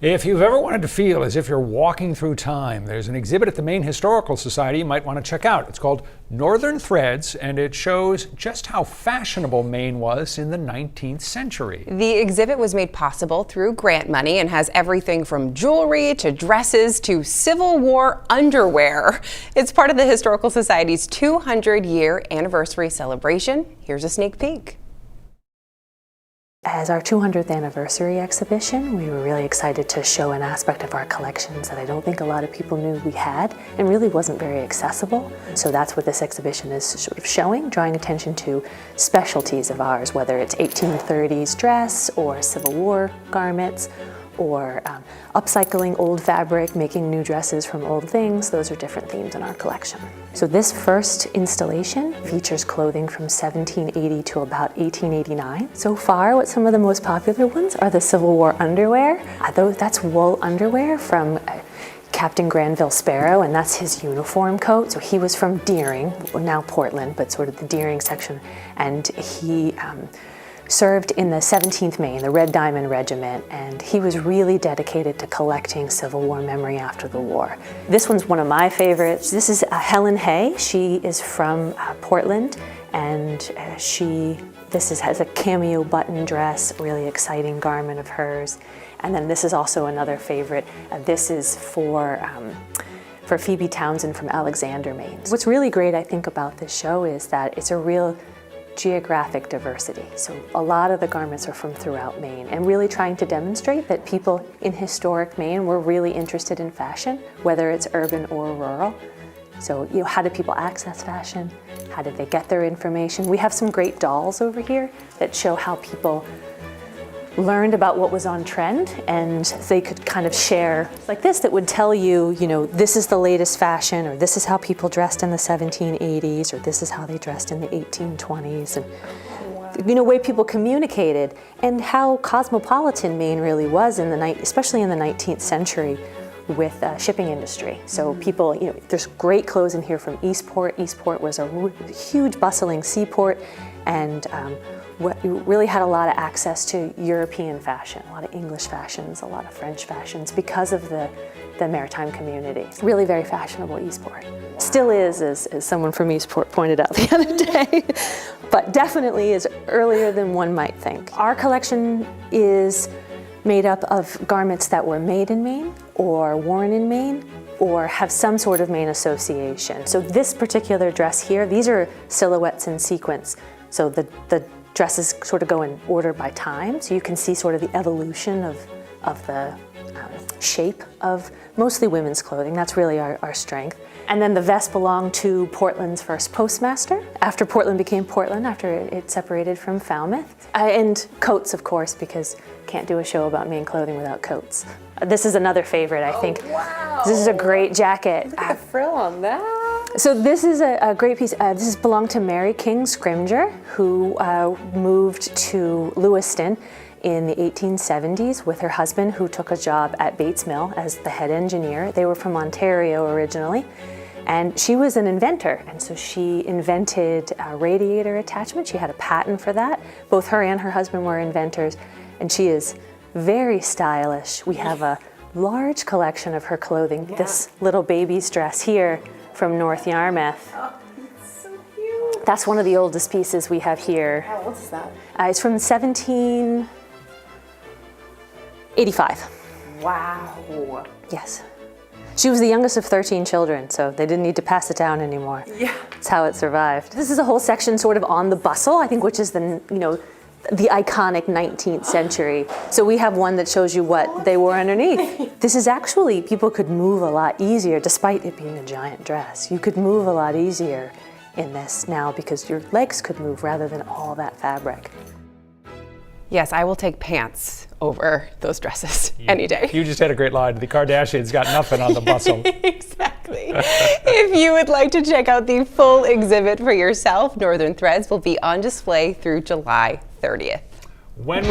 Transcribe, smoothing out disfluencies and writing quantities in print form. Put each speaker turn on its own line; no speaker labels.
If you've ever wanted to feel as if you're walking through time, there's an exhibit at the Maine Historical Society you might want to check out. It's called Northern Threads, and it shows just how fashionable Maine was in the 19th century.
The exhibit was made possible through grant money and has everything from jewelry to dresses to Civil War underwear. It's part of the Historical Society's 200-year anniversary celebration. Here's a sneak peek.
As our 200th anniversary exhibition, we were really excited to show an aspect of our collections that I don't think a lot of people knew we had and really wasn't very accessible. So that's what this exhibition is sort of showing, drawing attention to specialties of ours, whether it's 1830s dress or Civil War garments, or upcycling old fabric, making new dresses from old things. Those are different themes in our collection. So this first installation features clothing from 1780 to about 1889. So far, what some of the most popular ones are the Civil War underwear. That's wool underwear from Captain Granville Sparrow, and that's his uniform coat. So he was from Deering, now Portland, but sort of the Deering section, and he served in the 17th Maine, the Red Diamond Regiment, and he was really dedicated to collecting Civil War memory after the war. This one's one of my favorites. This is Helen Hay. She is from Portland, and this has a cameo button dress, really exciting garment of hers. And then this is also another favorite. This is for Phoebe Townsend from Alexander, Maine. What's really great, I think, about this show is that it's a real geographic diversity. So a lot of the garments are from throughout Maine, and really trying to demonstrate that people in historic Maine were really interested in fashion, whether it's urban or rural. So, how do people access fashion? How did they get their information? We have some great dolls over here that show how people learned about what was on trend, and they could kind of share like this that would tell you, this is the latest fashion, or this is how people dressed in the 1780s, or this is how they dressed in the 1820s, and way people communicated, and how cosmopolitan Maine really was especially in the 19th century with shipping industry. So people, there's great clothes in here from Eastport. Eastport was a huge bustling seaport, and really had a lot of access to European fashion, a lot of English fashions, a lot of French fashions because of the maritime community. Really very fashionable Eastport. Still is, as someone from Eastport pointed out the other day, but definitely is earlier than one might think. Our collection is made up of garments that were made in Maine or worn in Maine or have some sort of Maine association. So this particular dress here, these are silhouettes in sequence. So the dresses sort of go in order by time, so you can see sort of the evolution of the shape of mostly women's clothing. That's really our strength. And then the vest belonged to Portland's first postmaster, after Portland became Portland, after it separated from Falmouth. And coats, of course, because can't do a show about Maine clothing without coats. This is another favorite, I think.
Wow.
This is a great jacket.
Look at the frill on that.
So this is a great piece. This belonged to Mary King Scrimger, who moved to Lewiston in the 1870s with her husband, who took a job at Bates Mill as the head engineer. They were from Ontario originally, and she was an inventor, and so she invented a radiator attachment. She had a patent for that. Both her and her husband were inventors, and she is very stylish. We have a large collection of her clothing. Yeah. This little baby's dress here from North Yarmouth.
Oh, it's so cute.
That's one of the oldest pieces we have here.
How old is that?
It's from 1785.
Wow.
Yes. She was the youngest of 13 children, so they didn't need to pass it down anymore.
Yeah.
That's how it survived. This is a whole section sort of on the bustle, I think, which is the iconic 19th century. So we have one that shows you what they wore underneath. This is actually, people could move a lot easier, despite it being a giant dress. You could move a lot easier in this now because your legs could move rather than all that fabric.
Yes, I will take pants over those dresses any day.
You just had a great line. The Kardashians got nothing on the bustle.
Exactly. If you would like to check out the full exhibit for yourself, Northern Threads will be on display through July 30th.
When we